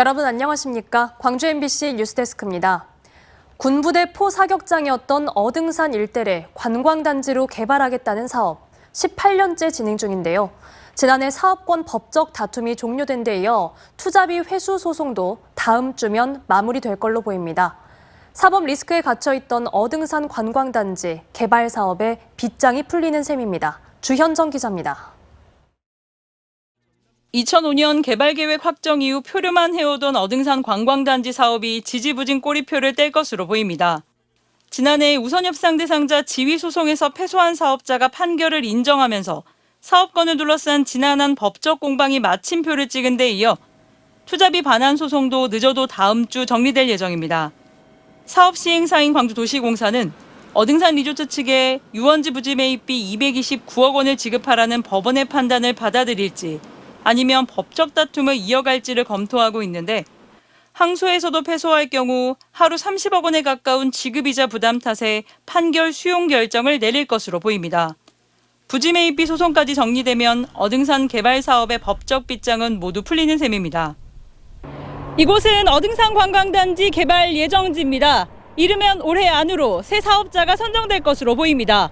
여러분 안녕하십니까? 광주 MBC 뉴스데스크입니다. 군부대 포사격장이었던 어등산 일대를 관광단지로 개발하겠다는 사업 18년째 진행 중인데요. 지난해 사업권 법적 다툼이 종료된 데 이어 투자비 회수 소송도 다음 주면 마무리될 걸로 보입니다. 사법 리스크에 갇혀있던 어등산 관광단지 개발 사업에 빗장이 풀리는 셈입니다. 주현정 기자입니다. 2005년 개발계획 확정 이후 표류만 해오던 어등산 관광단지 사업이 지지부진 꼬리표를 뗄 것으로 보입니다. 지난해 우선협상 대상자 지위소송에서 패소한 사업자가 판결을 인정하면서 사업권을 둘러싼 지난한 법적 공방이 마침표를 찍은 데 이어 투자비 반환 소송도 늦어도 다음 주 정리될 예정입니다. 사업 시행사인 광주도시공사는 어등산 리조트 측에 유원지 부지 매입비 229억 원을 지급하라는 법원의 판단을 받아들일지 아니면 법적 다툼을 이어갈지를 검토하고 있는데 항소에서도 패소할 경우 하루 30억 원에 가까운 지급이자 부담 탓에 판결 수용 결정을 내릴 것으로 보입니다. 부지 매입비 소송까지 정리되면 어등산 개발 사업의 법적 빗장은 모두 풀리는 셈입니다. 이곳은 어등산 관광단지 개발 예정지입니다. 이르면 올해 안으로 새 사업자가 선정될 것으로 보입니다.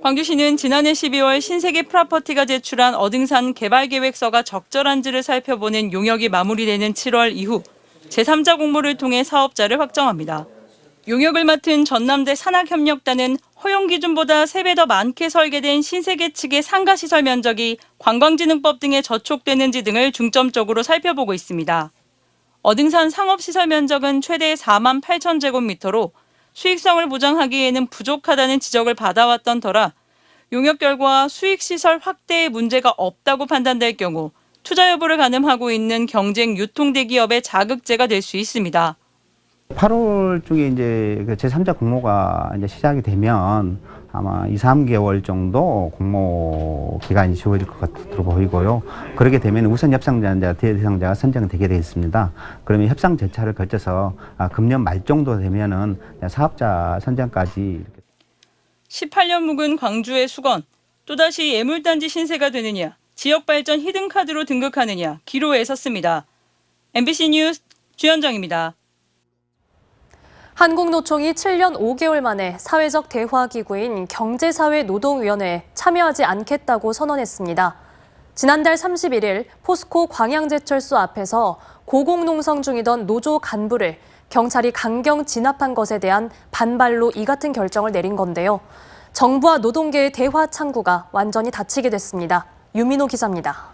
광주시는 지난해 12월 신세계 프로퍼티가 제출한 어등산 개발계획서가 적절한지를 살펴보는 용역이 마무리되는 7월 이후 제3자 공모를 통해 사업자를 확정합니다. 용역을 맡은 전남대 산학협력단은 허용 기준보다 3배 더 많게 설계된 신세계 측의 상가시설 면적이 관광진흥법 등에 저촉되는지 등을 중점적으로 살펴보고 있습니다. 어등산 상업시설 면적은 최대 4만 8천 제곱미터로 수익성을 보장하기에는 부족하다는 지적을 받아왔던 터라 용역 결과 수익시설 확대에 문제가 없다고 판단될 경우 투자 여부를 가늠하고 있는 경쟁 유통대기업의 자극제가 될 수 있습니다. 8월 쪽에 이제 제3자 공모가 이제 시작이 되면 아마 2, 3개월 정도 공모 기간이 주어질 것 같도록 보이고요. 그렇게 되면 우선 협상자 대상자가 선정되게 되어 있습니다. 그러면 협상 절차를 거쳐서 금년 말 정도 되면은 사업자 선정까지 18년 묵은 광주의 수건, 또다시 예물단지 신세가 되느냐, 지역발전 히든카드로 등극하느냐 기로에 섰습니다. MBC 뉴스 주현정입니다. 한국노총이 7년 5개월 만에 사회적 대화기구인 경제사회노동위원회에 참여하지 않겠다고 선언했습니다. 지난달 31일 포스코 광양제철소 앞에서 고공농성 중이던 노조 간부를 경찰이 강경 진압한 것에 대한 반발로 이 같은 결정을 내린 건데요. 정부와 노동계의 대화 창구가 완전히 닫히게 됐습니다. 유민호 기자입니다.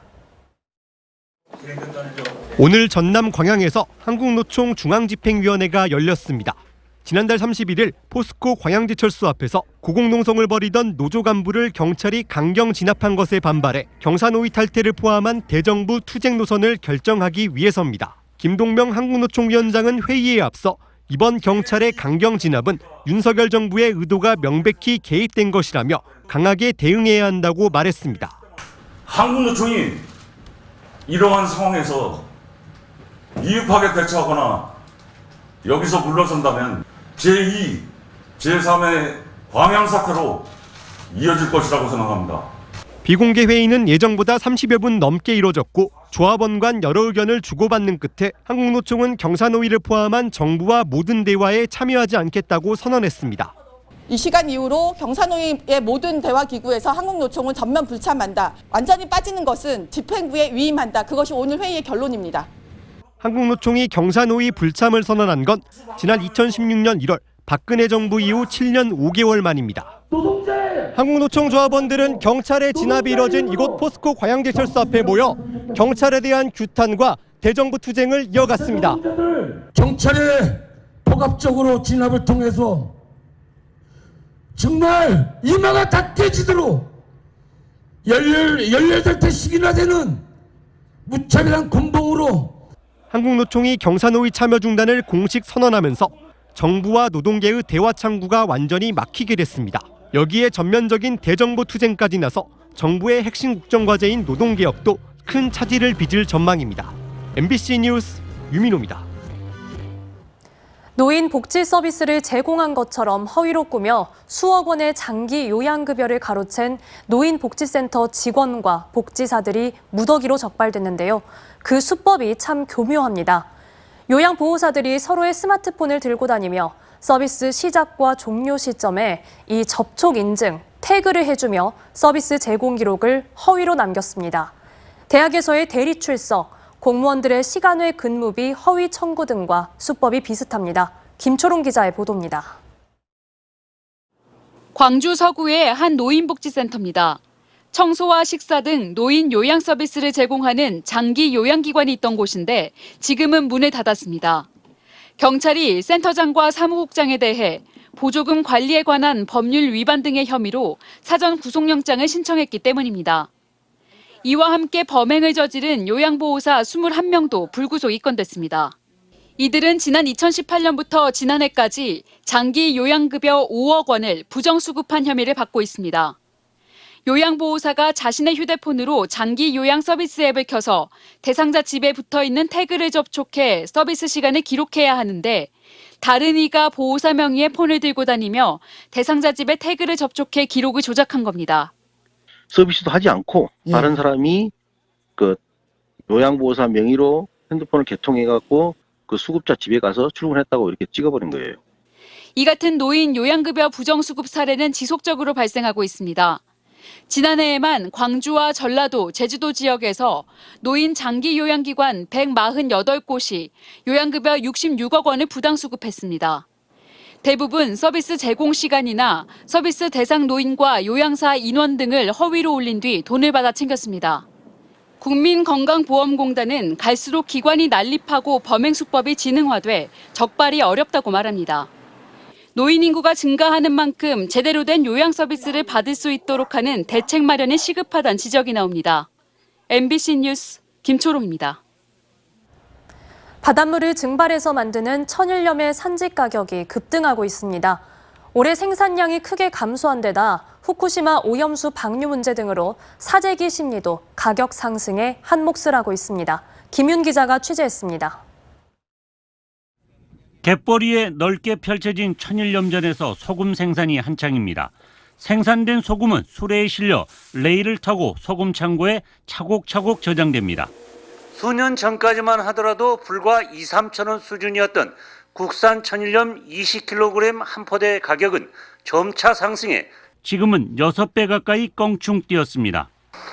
오늘 전남 광양에서 한국노총 중앙집행위원회가 열렸습니다. 지난달 31일 포스코 광양제철소 앞에서 고공농성을 벌이던 노조 간부를 경찰이 강경 진압한 것에 반발해 경사노위 탈퇴를 포함한 대정부 투쟁 노선을 결정하기 위해서입니다. 김동명 한국노총위원장은 회의에 앞서 이번 경찰의 강경 진압은 윤석열 정부의 의도가 명백히 개입된 것이라며 강하게 대응해야 한다고 말했습니다. 한국노총이 이러한 상황에서 미흡하게 대처하거나 여기서 물러선다면 제2, 제3의 광양 사태로 이어질 것이라고 생각합니다. 비공개 회의는 예정보다 30여 분 넘게 이뤄졌고 조합원 간 여러 의견을 주고받는 끝에 한국노총은 경사노위를 포함한 정부와 모든 대화에 참여하지 않겠다고 선언했습니다. 이 시간 이후로 경사노위의 모든 대화 기구에서 한국노총은 전면 불참한다. 완전히 빠지는 것은 집행부에 위임한다. 그것이 오늘 회의의 결론입니다. 한국노총이 경사노위 불참을 선언한 건 지난 2016년 1월 박근혜 정부 이후 7년 5개월 만입니다. 한국노총 조합원들은 경찰의 진압이 이뤄진 이곳 포스코 광양제철소 앞에 모여 경찰에 대한 규탄과 대정부 투쟁을 이어갔습니다. 경찰의 폭압적으로 진압을 통해서 정말 이마가 다 깨지도록 18대씩이나 되는 무차별한 군봉으로 한국노총이 경사노위 참여 중단을 공식 선언하면서 정부와 노동계의 대화 창구가 완전히 막히게 됐습니다. 여기에 전면적인 대정부 투쟁까지 나서 정부의 핵심 국정과제인 노동개혁도 큰 차질을 빚을 전망입니다. MBC 뉴스 유민호입니다. 노인 복지 서비스를 제공한 것처럼 허위로 꾸며 수억 원의 장기 요양급여를 가로챈 노인복지센터 직원과 복지사들이 무더기로 적발됐는데요. 그 수법이 참 교묘합니다. 요양보호사들이 서로의 스마트폰을 들고 다니며 서비스 시작과 종료 시점에 이 접촉 인증, 태그를 해주며 서비스 제공 기록을 허위로 남겼습니다. 대학에서의 대리 출석, 공무원들의 시간 외 근무비 허위 청구 등과 수법이 비슷합니다. 김초롱 기자의 보도입니다. 광주 서구의 한 노인복지센터입니다. 청소와 식사 등 노인 요양 서비스를 제공하는 장기 요양기관이 있던 곳인데 지금은 문을 닫았습니다. 경찰이 센터장과 사무국장에 대해 보조금 관리에 관한 법률 위반 등의 혐의로 사전 구속영장을 신청했기 때문입니다. 이와 함께 범행을 저지른 요양보호사 21명도 불구속 입건됐습니다. 이들은 지난 2018년부터 지난해까지 장기 요양급여 5억 원을 부정수급한 혐의를 받고 있습니다. 요양보호사가 자신의 휴대폰으로 장기 요양 서비스 앱을 켜서 대상자 집에 붙어있는 태그를 접촉해 서비스 시간을 기록해야 하는데 다른 이가 보호사 명의의 폰을 들고 다니며 대상자 집에 태그를 접촉해 기록을 조작한 겁니다. 서비스도 하지 않고 다른 사람이 그 요양보호사 명의로 핸드폰을 개통해갖고 그 수급자 집에 가서 출근했다고 이렇게 찍어버린 거예요. 이 같은 노인 요양급여 부정수급 사례는 지속적으로 발생하고 있습니다. 지난해에만 광주와 전라도, 제주도 지역에서 노인 장기 요양기관 148곳이 요양급여 66억 원을 부당수급했습니다. 대부분 서비스 제공 시간이나 서비스 대상 노인과 요양사 인원 등을 허위로 올린 뒤 돈을 받아 챙겼습니다. 국민건강보험공단은 갈수록 기관이 난립하고 범행 수법이 진흥화돼 적발이 어렵다고 말합니다. 노인 인구가 증가하는 만큼 제대로 된 요양 서비스를 받을 수 있도록 하는 대책 마련이 시급하다는 지적이 나옵니다. MBC 뉴스 김초롱입니다. 바닷물을 증발해서 만드는 천일염의 산지 가격이 급등하고 있습니다. 올해 생산량이 크게 감소한 데다 후쿠시마 오염수 방류 문제 등으로 사재기 심리도 가격 상승에 한몫을 하고 있습니다. 김윤 기자가 취재했습니다. 갯벌위에 넓게 펼쳐진 천일염전에서 소금 생산이 한창입니다. 생산된 소금은 수레에 실려 레일을 타고 소금 창고에 차곡차곡 저장됩니다. 수년 전까지만 하더라도 불과 2, 3천 원 수준이었던 국산 천일염 20kg 한 포대 가격은 점차 상승해 지금은 6배 가까이 껑충 뛰었습니다.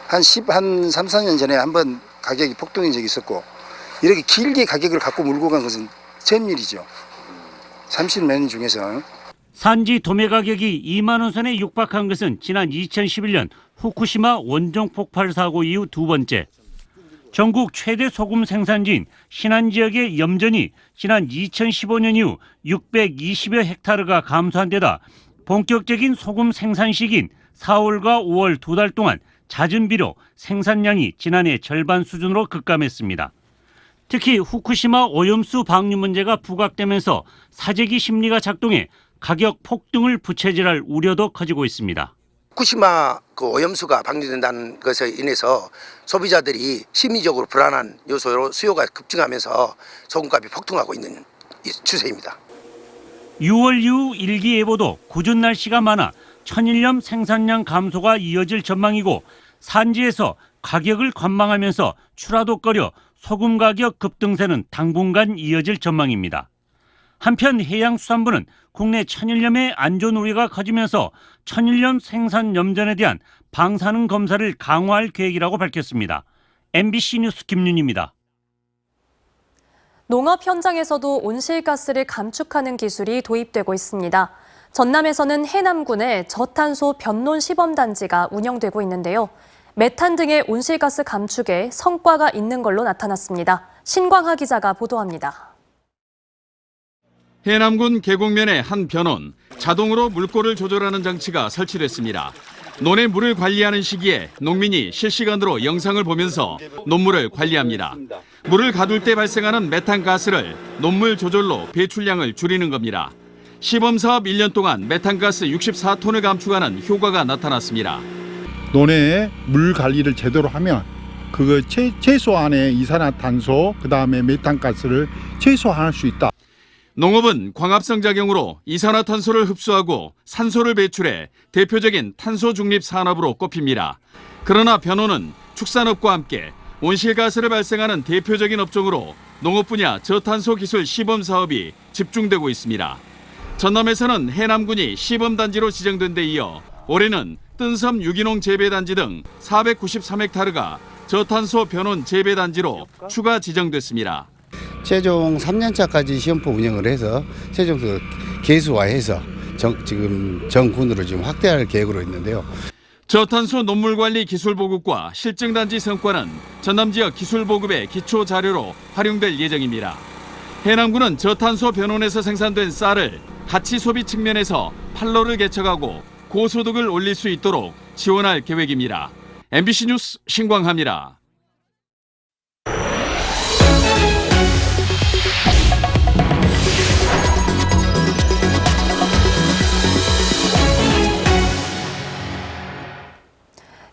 한 3, 4년 전에 한번 가격이 폭등한 적이 있었고 이렇게 길게 가격을 갖고 몰고 간 것은 처음 일이죠. 30몇 년 중에서. 산지 도매 가격이 2만 원 선에 육박한 것은 지난 2011년 후쿠시마 원전 폭발 사고 이후 두 번째. 전국 최대 소금 생산지인 신안 지역의 염전이 지난 2015년 이후 620여 헥타르가 감소한 데다 본격적인 소금 생산 시기인 4월과 5월 두 달 동안 잦은 비로 생산량이 지난해 절반 수준으로 급감했습니다. 특히 후쿠시마 오염수 방류 문제가 부각되면서 사재기 심리가 작동해 가격 폭등을 부채질할 우려도 커지고 있습니다. 후쿠시마 그 오염수가 방류된다는 것에 인해서 소비자들이 심리적으로 불안한 요소로 수요가 급증하면서 소금값이 폭등하고 있는 추세입니다. 6월 이후 일기예보도 궂은 날씨가 많아 천일염 생산량 감소가 이어질 전망이고 산지에서 가격을 관망하면서 출하도 소금 가격 급등세는 당분간 이어질 전망입니다. 한편 해양수산부는 국내 천일염의 안전 우려가 커지면서 천일염 생산 염전에 대한 방사능 검사를 강화할 계획이라고 밝혔습니다. MBC 뉴스 김윤입니다. 농업 현장에서도 온실가스를 감축하는 기술이 도입되고 있습니다. 전남에서는 해남군의 저탄소 변론 시범단지가 운영되고 있는데요. 메탄 등의 온실가스 감축에 성과가 있는 걸로 나타났습니다. 신광하 기자가 보도합니다. 해남군 계곡면의 한 변원, 자동으로 물꼬를 조절하는 장치가 설치됐습니다. 논의 물을 관리하는 시기에 농민이 실시간으로 영상을 보면서 논물을 관리합니다. 물을 가둘 때 발생하는 메탄가스를 논물 조절로 배출량을 줄이는 겁니다. 시범사업 1년 동안 메탄가스 64톤을 감축하는 효과가 나타났습니다. 논에 물 관리를 제대로 하면 그거 최소한의 이산화탄소, 그다음에 메탄가스를 최소화할 수 있다. 농업은 광합성 작용으로 이산화탄소를 흡수하고 산소를 배출해 대표적인 탄소 중립 산업으로 꼽힙니다. 그러나 변호는 축산업과 함께 온실가스를 발생하는 대표적인 업종으로 농업 분야 저탄소 기술 시범 사업이 집중되고 있습니다. 전남에서는 해남군이 시범단지로 지정된 데 이어 올해는 뜬섬 유기농 재배단지 등 493헥타르가 저탄소 변온 재배단지로 추가 지정됐습니다. 최종 3년차까지 시험포 운영을 해서 최종 개수화해서 지금 전군으로 지금 확대할 계획으로 있는데요. 저탄소 농물관리 기술보급과 실증단지 성과는 전남 지역 기술보급의 기초 자료로 활용될 예정입니다. 해남군은 저탄소 변온에서 생산된 쌀을 가치 소비 측면에서 판로를 개척하고 고소득을 올릴 수 있도록 지원할 계획입니다. MBC 뉴스 신광하입니다.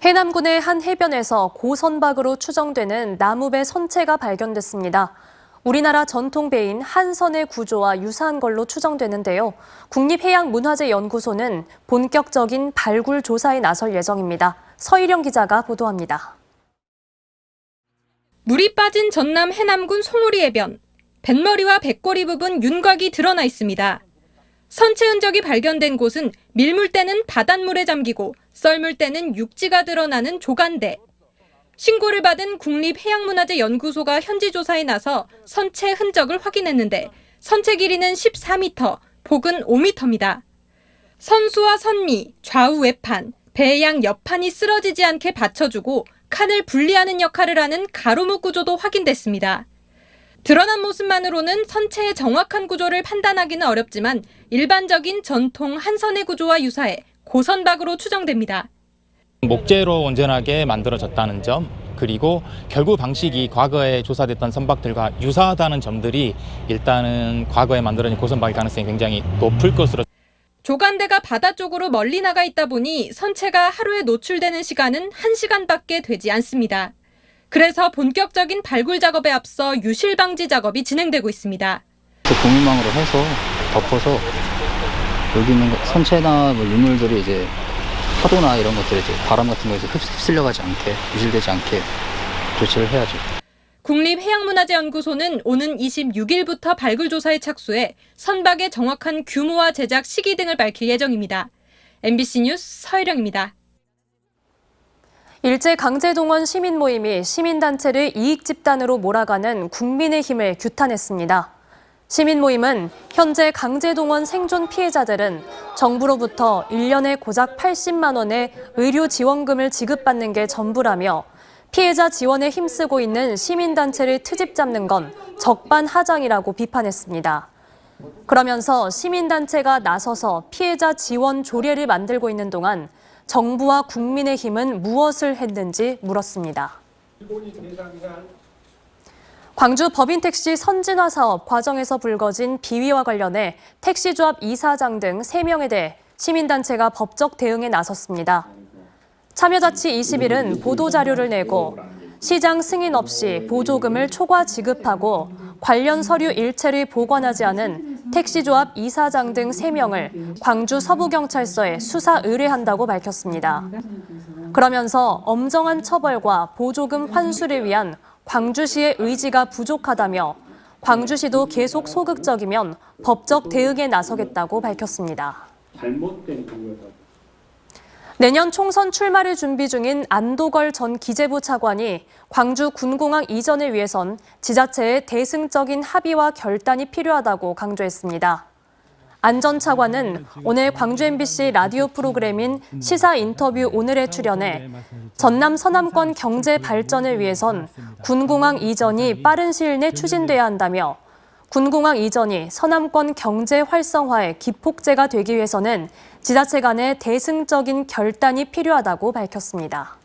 해남군의 한 해변에서 고선박으로 추정되는 나무배 선체가 발견됐습니다. 우리나라 전통 배인 한선의 구조와 유사한 걸로 추정되는데요. 국립해양문화재연구소는 본격적인 발굴 조사에 나설 예정입니다. 서희령 기자가 보도합니다. 물이 빠진 전남 해남군 송오리 해변. 뱃머리와 배꼬리 부분 윤곽이 드러나 있습니다. 선체 흔적이 발견된 곳은 밀물 때는 바닷물에 잠기고 썰물 때는 육지가 드러나는 조간대. 신고를 받은 국립해양문화재연구소가 현지 조사에 나서 선체 흔적을 확인했는데 선체 길이는 14m, 폭은 5m입니다. 선수와 선미, 좌우 외판, 배양 옆판이 쓰러지지 않게 받쳐주고 칸을 분리하는 역할을 하는 가로목 구조도 확인됐습니다. 드러난 모습만으로는 선체의 정확한 구조를 판단하기는 어렵지만 일반적인 전통 한선의 구조와 유사해 고선박으로 추정됩니다. 목재로 온전하게 만들어졌다는 점, 그리고 결구 방식이 과거에 조사됐던 선박들과 유사하다는 점들이 일단은 과거에 만들어진 고선박일 가능성이 굉장히 높을 것으로. 조간대가 바다 쪽으로 멀리 나가 있다 보니 선체가 하루에 노출되는 시간은 1시간밖에 되지 않습니다. 그래서 본격적인 발굴 작업에 앞서 유실 방지 작업이 진행되고 있습니다. 고무망으로 해서 덮어서 여기 있는 선체나 유물들이 이제 파도나 이런 것들이 이제 바람 같은 거에서 휩쓸려가지 않게, 유실되지 않게 조치를 해야죠. 국립해양문화재연구소는 오는 26일부터 발굴 조사에 착수해 선박의 정확한 규모와 제작 시기 등을 밝힐 예정입니다. MBC 뉴스 서희령입니다. 일제강제동원 시민 모임이 시민단체를 이익집단으로 몰아가는 국민의힘을 규탄했습니다. 시민 모임은 현재 강제동원 생존 피해자들은 정부로부터 1년에 고작 80만 원의 의료 지원금을 지급받는 게 전부라며 피해자 지원에 힘쓰고 있는 시민단체를 트집 잡는 건 적반하장이라고 비판했습니다. 그러면서 시민단체가 나서서 피해자 지원 조례를 만들고 있는 동안 정부와 국민의힘은 무엇을 했는지 물었습니다. 광주 법인택시 선진화 사업 과정에서 불거진 비위와 관련해 택시조합 이사장 등 3명에 대해 시민단체가 법적 대응에 나섰습니다. 참여자치 21은 보도자료를 내고 시장 승인 없이 보조금을 초과 지급하고 관련 서류 일체를 보관하지 않은 택시조합 이사장 등 3명을 광주 서부경찰서에 수사 의뢰한다고 밝혔습니다. 그러면서 엄정한 처벌과 보조금 환수를 위한 광주시의 의지가 부족하다며 광주시도 계속 소극적이면 법적 대응에 나서겠다고 밝혔습니다. 내년 총선 출마를 준비 중인 안도걸 전 기재부 차관이 광주 군공항 이전을 위해선 지자체의 대승적인 합의와 결단이 필요하다고 강조했습니다. 안 전 차관은 오늘 광주 MBC 라디오 프로그램인 시사 인터뷰 오늘에 출연해 전남 서남권 경제 발전을 위해선 군공항 이전이 빠른 시일 내 추진돼야 한다며 군공항 이전이 서남권 경제 활성화의 기폭제가 되기 위해서는 지자체 간의 대승적인 결단이 필요하다고 밝혔습니다.